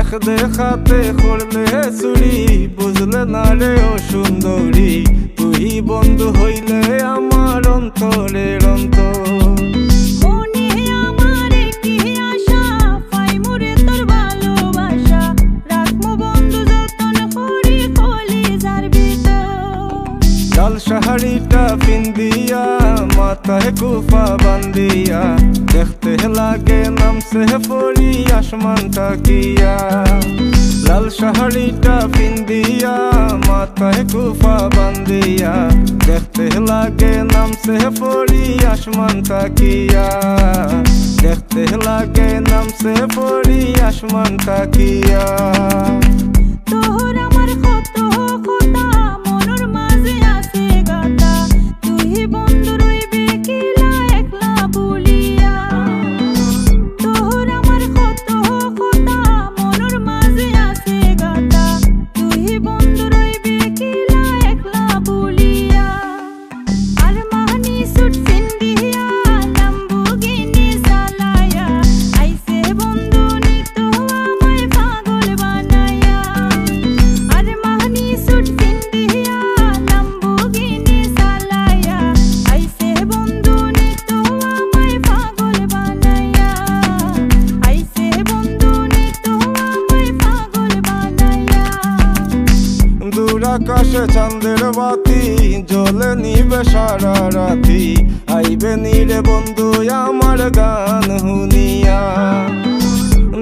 দেখ দেখাতে করলে চুরি, বুঝলে না রে ও সুন্দরী, তুই বন্ধু হইলে আমার অন্তরের অন্তর। লাল শাড়িটা পিন্দিয়া মাথায় কুফা বান্দিয়া, দেখতে লাগে নামছে পরি আসমানটা কিয়া। লাল শাড়িটা পিন্দিয়া মাথায় কুফা বান্দিয়া, দেখতে লাগে নামছে পরি আসমানটা কিয়া। দেখতে লাগে নামছে পরি আসমানটা কিয়া। আকাশে চাঁদের বাতি জ্বলে নিবে সারা রাতি, আইবে নীরে বন্ধু আমার গান হুনিয়া।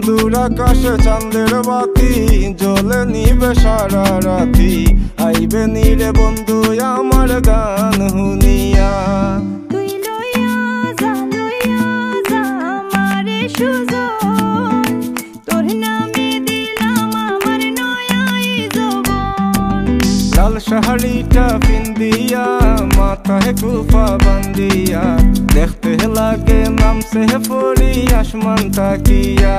দূর আকাশে চাঁদের বাতি জ্বলে নিবে সারা রাতি, আইবে নীরে বন্ধু আমার গান হুনিয়া। লাল শাড়িটা পিন্দিয়া মাথায় কুফা বান্দিয়া, দেখতে লাগে নামছে পরি আসমানটা কিয়া।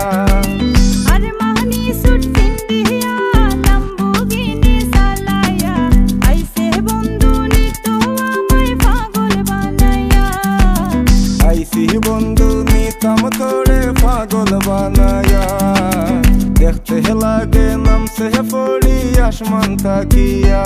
আইসি বন্ধু নিতাম তোরে পাগল বানায়া, দেখতে লাগে নামছে পরি আসমানটা কিয়া।